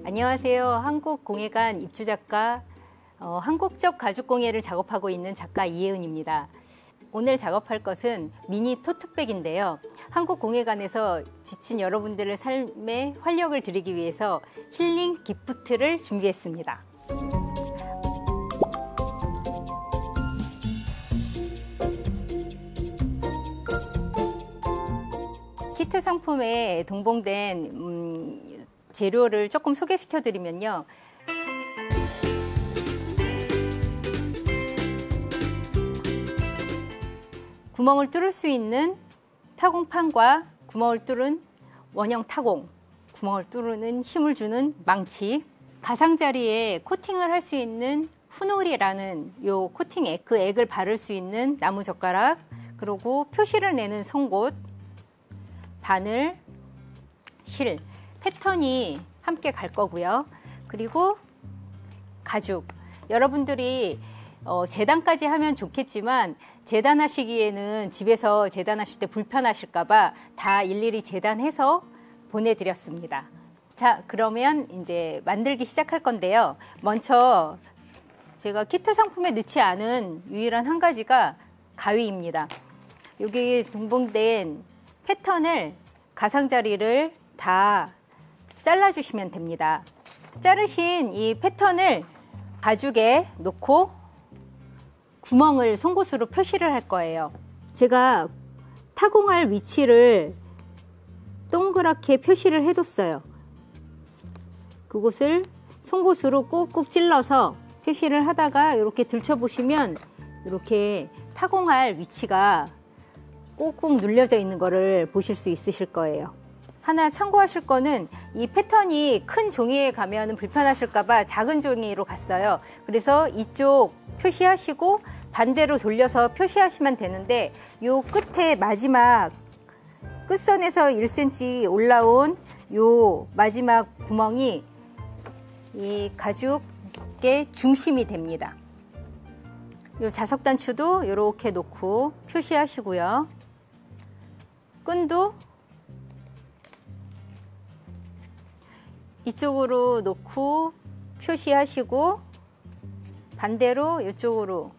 안녕하세요. 한국공예관 입주작가, 한국적 가죽공예를 작업하고 있는 작가 이혜은입니다. 오늘 작업할 것은 미니 토트백인데요. 한국공예관에서 지친 여러분들의 삶에 활력을 드리기 위해서 힐링 기프트를 준비했습니다. 키트 상품에 동봉된 재료를 조금 소개시켜 드리면요. 구멍을 뚫을 수 있는 타공판과 구멍을 뚫은 원형 타공, 구멍을 뚫는 힘을 주는 망치, 가상자리에 코팅을 할 수 있는 후놀이라는 요 코팅 액, 그 액을 바를 수 있는 나무젓가락, 그리고 표시를 내는 송곳, 바늘, 실, 패턴이 함께 갈 거고요. 그리고 가죽. 여러분들이 재단까지 하면 좋겠지만 재단하시기에는 집에서 재단하실 때 불편하실까봐 다 일일이 재단해서 보내드렸습니다. 자, 그러면 이제 만들기 시작할 건데요. 먼저 제가 키트 상품에 넣지 않은 유일한 한 가지가 가위입니다. 여기 동봉된 패턴을 가상자리를 다 잘라주시면 됩니다. 자르신 이 패턴을 가죽에 놓고 구멍을 송곳으로 표시를 할 거예요. 제가 타공할 위치를 동그랗게 표시를 해뒀어요. 그곳을 송곳으로 꾹꾹 찔러서 표시를 하다가 이렇게 들춰보시면 이렇게 타공할 위치가 꾹꾹 눌려져 있는 거를 보실 수 있으실 거예요. 하나 참고하실 거는 이 패턴이 큰 종이에 가면 불편하실까봐 작은 종이로 갔어요. 그래서 이쪽 표시하시고 반대로 돌려서 표시하시면 되는데 요 끝에 마지막 끝선에서 1cm 올라온 요 마지막 구멍이 이 가죽의 중심이 됩니다. 요 자석단추도 이렇게 놓고 표시하시고요. 끈도 이쪽으로 놓고 표시하시고 반대로 이쪽으로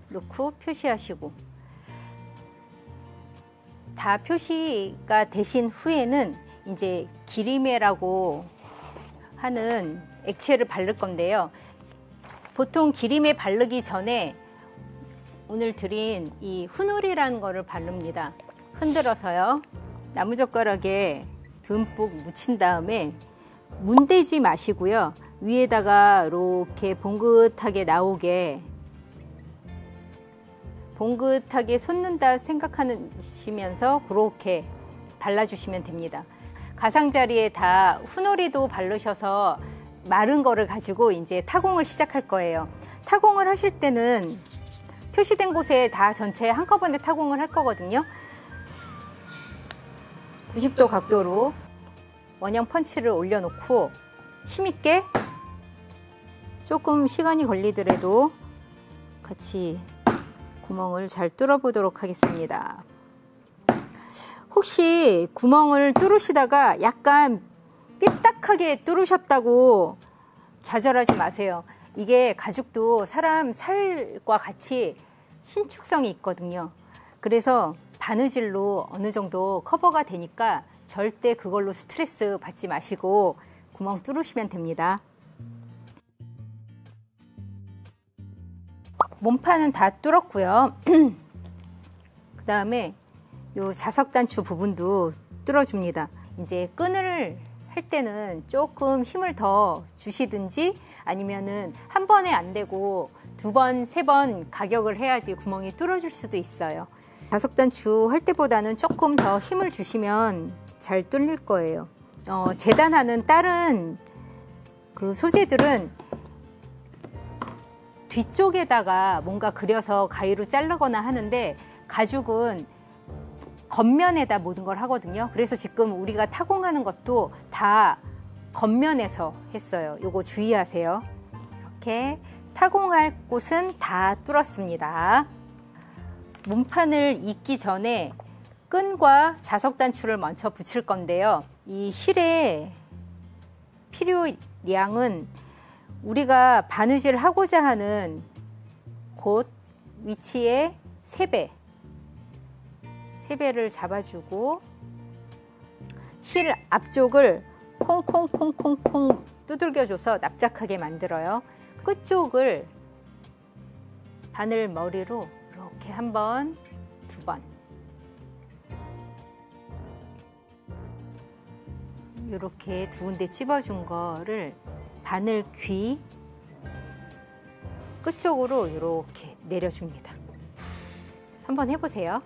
놓고 표시하시고 다 표시가 되신 후에는 이제 기리매라고 하는 액체를 바를 건데요. 보통 기리매 바르기 전에 오늘 드린 이 후놀이라는 거를 바릅니다. 흔들어서요. 나무젓가락에 듬뿍 묻힌 다음에 문대지 마시고요. 위에다가 이렇게 봉긋하게 나오게 봉긋하게 솟는다 생각하시면서 그렇게 발라주시면 됩니다. 가상자리에 다 후놀이도 바르셔서 마른 거를 가지고 이제 타공을 시작할 거예요. 타공을 하실 때는 표시된 곳에 다 전체 한꺼번에 타공을 할 거거든요. 90도 각도로 원형 펀치를 올려놓고 힘있게 조금 시간이 걸리더라도 같이 구멍을 잘 뚫어보도록 하겠습니다. 혹시 구멍을 뚫으시다가 약간 삐딱하게 뚫으셨다고 좌절하지 마세요. 이게 가죽도 사람 살과 같이 신축성이 있거든요. 그래서 바느질로 어느 정도 커버가 되니까 절대 그걸로 스트레스 받지 마시고 구멍 뚫으시면 됩니다. 몸판은 다 뚫었고요. 그 다음에 요 자석단추 부분도 뚫어줍니다. 이제 끈을 할 때는 조금 힘을 더 주시든지 아니면은 한 번에 안 되고 두 번, 세 번 가격을 해야지 구멍이 뚫어질 수도 있어요. 자석단추 할 때보다는 조금 더 힘을 주시면 잘 뚫릴 거예요. 재단하는 다른 그 소재들은 뒤쪽에다가 뭔가 그려서 가위로 자르거나 하는데 가죽은 겉면에다 모든 걸 하거든요. 그래서 지금 우리가 타공하는 것도 다 겉면에서 했어요. 요거 주의하세요. 이렇게 타공할 곳은 다 뚫었습니다. 몸판을 익기 전에 끈과 자석 단추를 먼저 붙일 건데요. 이 실의 필요량은 우리가 바느질을 하고자 하는 곳 위치의 3배를 잡아주고 실 앞쪽을 콩콩콩콩콩 두들겨줘서 납작하게 만들어요. 끝쪽을 바늘 머리로 이렇게 한 번, 2번 이렇게 2군데 찝어준 거를 바늘 귀 끝쪽으로 이렇게 내려줍니다. 한번 해보세요.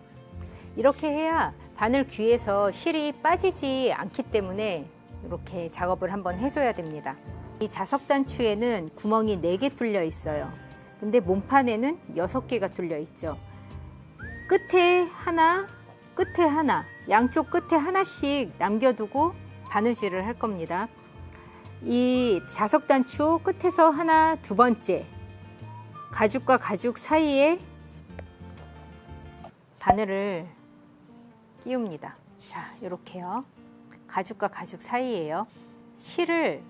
이렇게 해야 바늘 귀에서 실이 빠지지 않기 때문에 이렇게 작업을 한번 해줘야 됩니다. 이 자석 단추에는 구멍이 4개 뚫려 있어요. 근데 몸판에는 6개가 뚫려 있죠. 끝에 하나, 양쪽 끝에 하나씩 남겨두고 바느질을 할 겁니다. 이 자석 단추 끝에서 하나, 2번째 가죽과 가죽 사이에 바늘을 끼웁니다. 자, 이렇게요. 가죽과 가죽 사이에요. 실을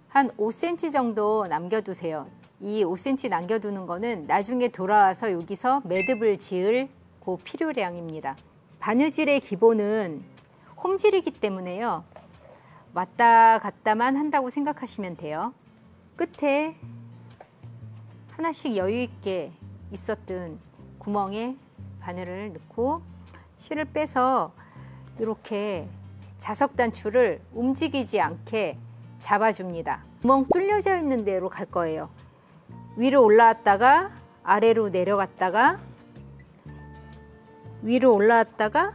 한 5cm 정도 남겨두세요. 이 5cm 남겨두는 거는 나중에 돌아와서 여기서 매듭을 지을 그 필요량입니다. 바느질의 기본은 홈질이기 때문에요. 왔다 갔다만 한다고 생각하시면 돼요. 끝에 하나씩 여유 있게 있었던 구멍에 바늘을 넣고 실을 빼서 이렇게 자석 단추를 움직이지 않게 잡아줍니다. 구멍 뚫려져 있는 대로 갈 거예요. 위로 올라왔다가 아래로 내려갔다가 위로 올라왔다가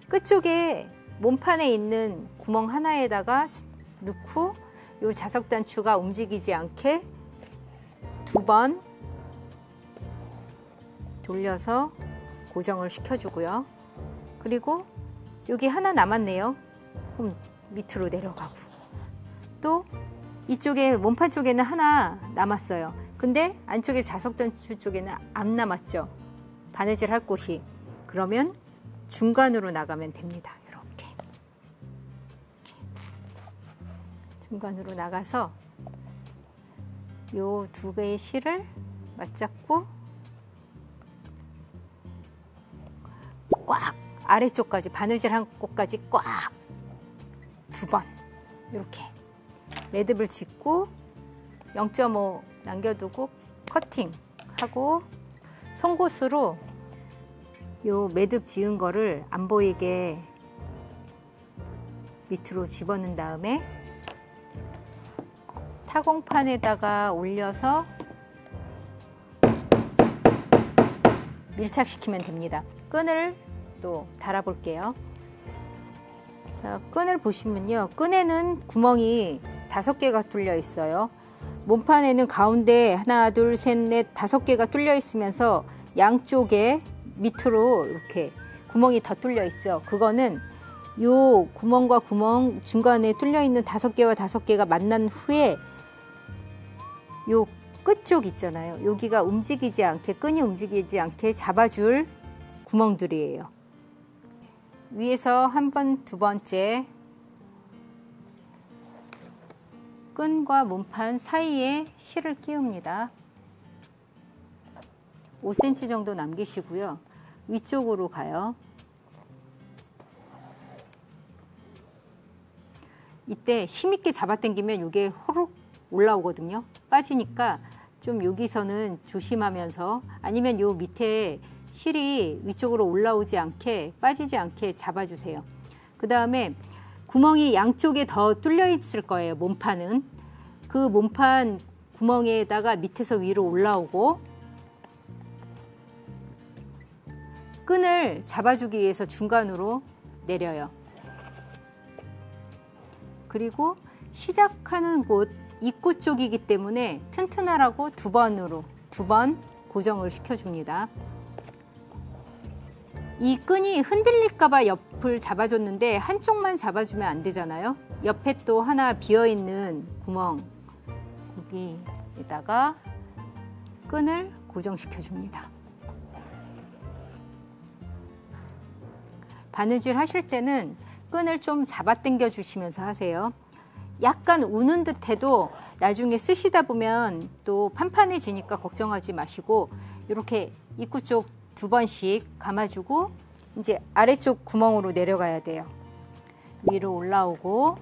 끝쪽에 몸판에 있는 구멍 하나에다가 넣고 이 자석 단추가 움직이지 않게 2번 돌려서 고정을 시켜주고요. 그리고 여기 하나 남았네요. 그럼 밑으로 내려가고 또 이쪽에 몸판 쪽에는 하나 남았어요. 근데 안쪽에 자석 단추 쪽에는 안 남았죠. 바느질 할 곳이. 그러면 중간으로 나가면 됩니다. 이렇게 중간으로 나가서 요 2개의 실을 맞잡고 꽉 아래쪽까지 바느질 한 곳까지 꽉 2번 이렇게 매듭을 짓고 0.5 남겨두고 커팅하고 송곳으로 요 매듭 지은 거를 안 보이게 밑으로 집어넣은 다음에 타공판에다가 올려서 밀착시키면 됩니다. 끈을 또 달아 볼게요. 자, 끈을 보시면요. 끈에는 구멍이 5개가 뚫려 있어요. 몸판에는 가운데 하나, 둘, 셋, 넷, 5개가 뚫려 있으면서 양쪽에 밑으로 이렇게 구멍이 더 뚫려 있죠. 그거는 요 구멍과 구멍 중간에 뚫려 있는 5개와 5개가 만난 후에 요 끝쪽 있잖아요. 여기가 움직이지 않게, 끈이 움직이지 않게 잡아줄 구멍들이에요. 위에서 한 번, 2번째 끈과 몸판 사이에 실을 끼웁니다. 5cm 정도 남기시고요. 위쪽으로 가요. 이때 힘있게 잡아당기면 이게 호룩 올라오거든요. 빠지니까 좀 여기서는 조심하면서 아니면 요 밑에 실이 위쪽으로 올라오지 않게 빠지지 않게 잡아주세요. 그 다음에 구멍이 양쪽에 더 뚫려 있을 거예요. 몸판은. 그 몸판 구멍에다가 밑에서 위로 올라오고 끈을 잡아주기 위해서 중간으로 내려요. 그리고 시작하는 곳 입구 쪽이기 때문에 튼튼하라고 2번 고정을 시켜줍니다. 이 끈이 흔들릴까봐 옆을 잡아줬는데 한쪽만 잡아주면 안 되잖아요. 옆에 또 하나 비어있는 구멍, 거기에다가 끈을 고정시켜 줍니다. 바느질 하실 때는 끈을 좀 잡아 당겨 주시면서 하세요. 약간 우는 듯 해도 나중에 쓰시다 보면 또 판판해지니까 걱정하지 마시고 이렇게 입구 쪽 2번씩 감아주고 이제 아래쪽 구멍으로 내려가야 돼요. 위로 올라오고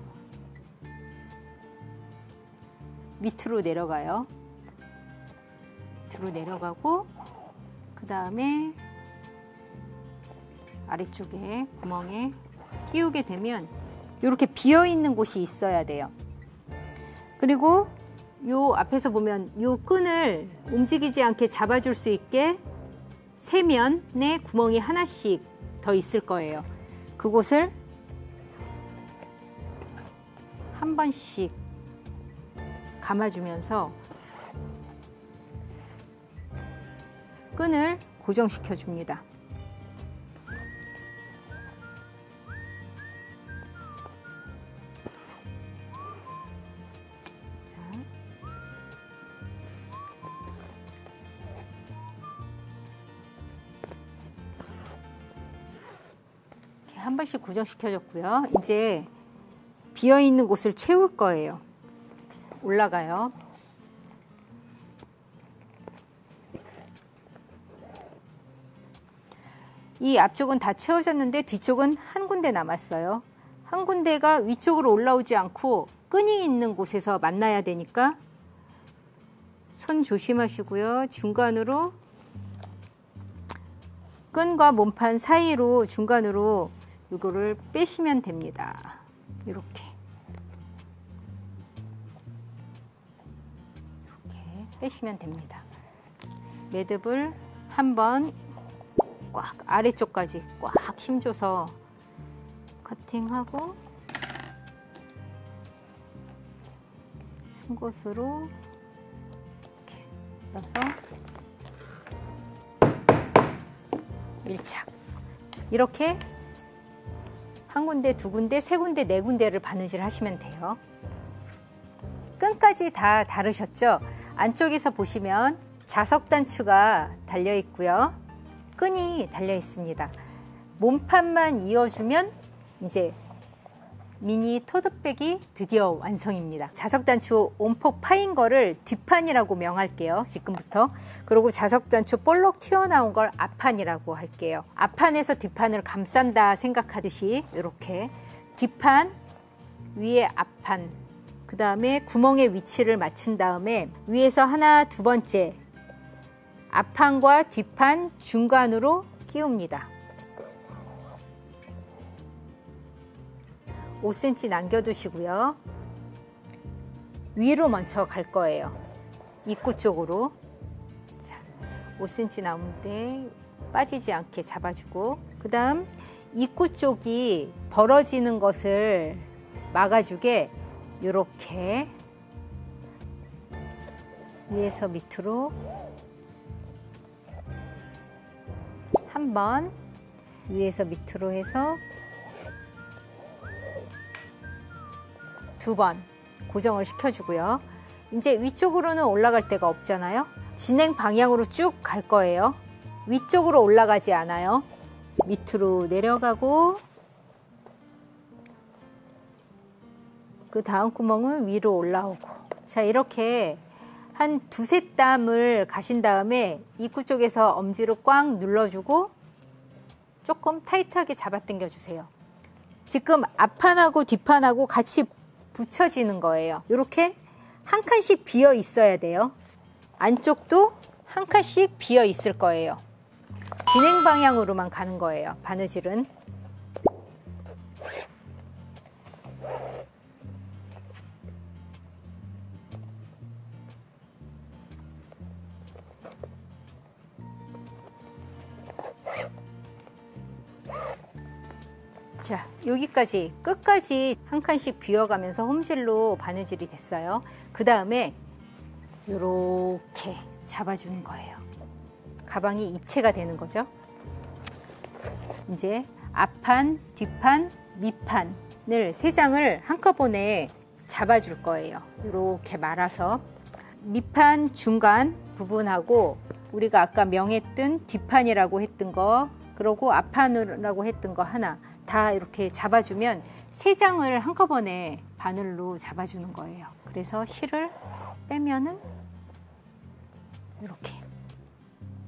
밑으로 내려가요. 밑으로 내려가고 그 다음에 아래쪽에 구멍에 끼우게 되면 이렇게 비어있는 곳이 있어야 돼요. 그리고 요 앞에서 보면 요 끈을 움직이지 않게 잡아줄 수 있게 세면에 구멍이 하나씩 더 있을 거예요. 그곳을 한 번씩 감아주면서 끈을 고정시켜 줍니다. 한 번씩 고정시켜줬고요. 이제 비어있는 곳을 채울 거예요. 올라가요. 이 앞쪽은 다 채워졌는데 뒤쪽은 한 군데 남았어요. 한 군데가 위쪽으로 올라오지 않고 끈이 있는 곳에서 만나야 되니까 손 조심하시고요. 중간으로 끈과 몸판 사이로 중간으로 이거를 빼시면 됩니다. 이렇게 빼시면 됩니다. 매듭을 한번 꽉 아래쪽까지 꽉 힘줘서 커팅하고 송곳으로 이렇게 넣어서 밀착. 이렇게 한 군데, 두 군데, 세 군데, 네 군데를 바느질 하시면 돼요. 끈까지 다 다르셨죠? 안쪽에서 보시면 자석 단추가 달려 있고요. 끈이 달려 있습니다. 몸판만 이어주면 이제 미니 토드백이 드디어 완성입니다. 자석 단추 온폭 파인 거를 뒷판이라고 명할게요. 지금부터. 그리고 자석 단추 볼록 튀어나온 걸 앞판이라고 할게요. 앞판에서 뒷판을 감싼다 생각하듯이 이렇게 뒷판 위에 앞판, 그 다음에 구멍의 위치를 맞춘 다음에 위에서 하나, 두 번째 앞판과 뒷판 중간으로 끼웁니다. 5cm 남겨두시고요. 위로 먼저 갈 거예요. 입구 쪽으로. 자, 5cm 남은데 빠지지 않게 잡아주고, 그 다음 입구 쪽이 벌어지는 것을 막아주게 이렇게 위에서 밑으로 한 번, 위에서 밑으로 해서 두 번 고정을 시켜주고요. 이제 위쪽으로는 올라갈 데가 없잖아요. 진행 방향으로 쭉 갈 거예요. 위쪽으로 올라가지 않아요. 밑으로 내려가고 그 다음 구멍은 위로 올라오고. 자, 이렇게 한 두세 땀을 가신 다음에 입구 쪽에서 엄지로 꽉 눌러주고 조금 타이트하게 잡아 당겨 주세요. 지금 앞판하고 뒷판하고 같이 붙여지는 거예요. 이렇게 한 칸씩 비어 있어야 돼요. 안쪽도 한 칸씩 비어 있을 거예요. 진행 방향으로만 가는 거예요. 바느질은. 자, 여기까지 끝까지 한 칸씩 비워가면서 홈질로 바느질이 됐어요. 그 다음에 이렇게 잡아주는 거예요. 가방이 입체가 되는 거죠. 이제 앞판, 뒷판, 밑판 세 장을 한꺼번에 잡아줄 거예요. 이렇게 말아서 밑판 중간 부분하고 우리가 아까 명했던 뒷판이라고 했던 거, 그리고 앞판이라고 했던 거 하나 다 이렇게 잡아주면 3장을 한꺼번에 바늘로 잡아주는 거예요. 그래서 실을 빼면은 이렇게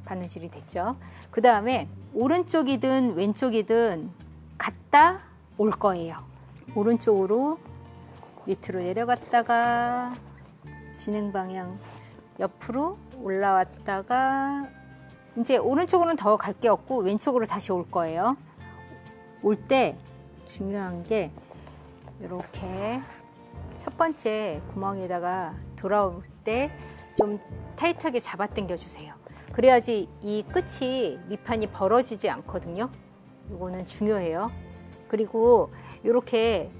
바느질이 됐죠. 그 다음에 오른쪽이든 왼쪽이든 갔다 올 거예요. 오른쪽으로 밑으로 내려갔다가 진행 방향 옆으로 올라왔다가 이제 오른쪽으로는 더 갈 게 없고 왼쪽으로 다시 올 거예요. 올 때 중요한 게 이렇게 첫 번째 구멍에다가 돌아올 때 좀 타이트하게 잡아 당겨 주세요. 그래야지 이 끝이 밑판이 벌어지지 않거든요. 이거는 중요해요. 그리고 이렇게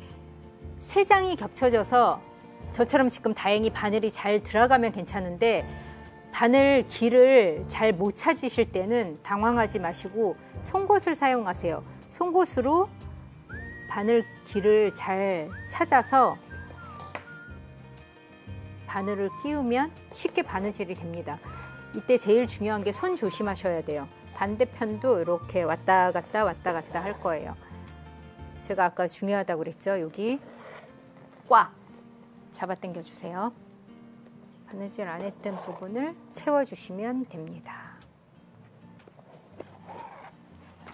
3장이 겹쳐져서 저처럼 지금 다행히 바늘이 잘 들어가면 괜찮은데 바늘 길을 잘 못 찾으실 때는 당황하지 마시고 송곳을 사용하세요. 송곳으로 바늘 길을 잘 찾아서 바늘을 끼우면 쉽게 바느질이 됩니다. 이때 제일 중요한 게 손 조심하셔야 돼요. 반대편도 이렇게 왔다 갔다 할 거예요. 제가 아까 중요하다고 그랬죠. 여기 꽉 잡아 당겨 주세요. 바느질 안 했던 부분을 채워주시면 됩니다.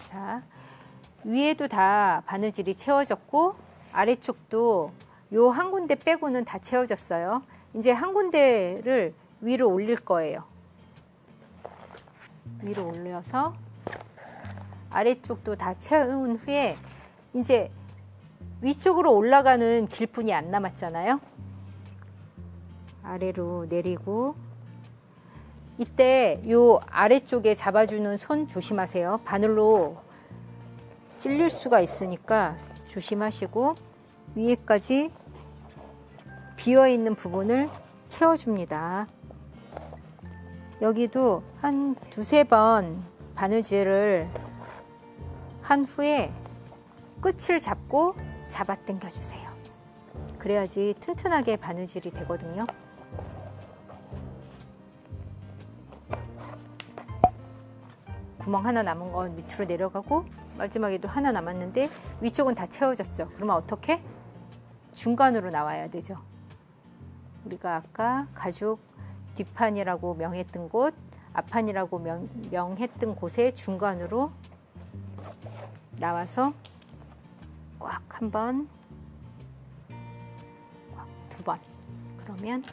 자, 위에도 다 바느질이 채워졌고 아래쪽도 요 한 군데 빼고는 다 채워졌어요. 이제 한 군데를 위로 올릴 거예요. 위로 올려서 아래쪽도 다 채운 후에 이제 위쪽으로 올라가는 길뿐이 안 남았잖아요. 아래로 내리고 이때 요 아래쪽에 잡아주는 손 조심하세요. 바늘로 찔릴 수가 있으니까 조심하시고 위에까지 비어있는 부분을 채워줍니다. 여기도 한 2~3번 바느질을 한 후에 끝을 잡고 잡아 당겨 주세요. 그래야지 튼튼하게 바느질이 되거든요. 구멍 하나 남은 건 밑으로 내려가고 마지막에도 하나 남았는데 위쪽은 다 채워졌죠. 그러면 어떻게? 중간으로 나와야 되죠. 우리가 아까 가죽 뒷판이라고 명했던 곳, 앞판이라고 명했던 곳의 중간으로 나와서 꽉 한 번, 꽉 2번. 그러면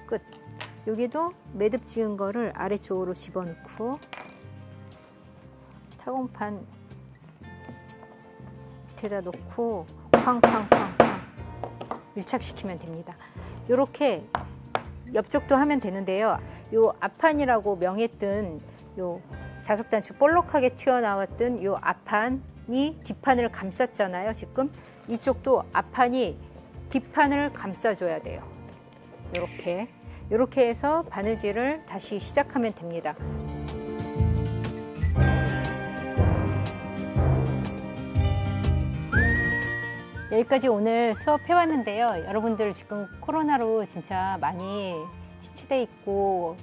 끝. 여기도 매듭 지은 거를 아래쪽으로 집어넣고 타공판 밑에다 놓고 쾅쾅쾅쾅 밀착시키면 됩니다. 이렇게 옆쪽도 하면 되는데요. 요 앞판이라고 명했던 요 자석단추 볼록하게 튀어나왔던 요 앞판이 뒷판을 감쌌잖아요. 지금 이쪽도 앞판이 뒷판을 감싸줘야 돼요. 이렇게 해서 바느질을 다시 시작하면 됩니다. 여기까지 오늘 수업해왔는데요. 여러분들 지금 코로나로 진짜 많이 침체돼 있고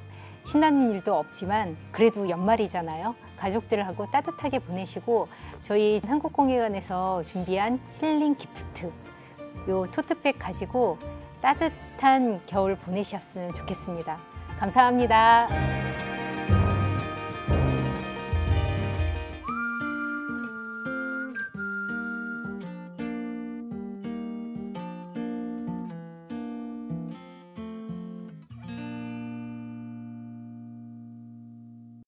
신나는 일도 없지만 그래도 연말이잖아요. 가족들하고 따뜻하게 보내시고 저희 한국공예관에서 준비한 힐링 기프트 요 토트백 가지고 따뜻한 겨울 보내셨으면 좋겠습니다. 감사합니다.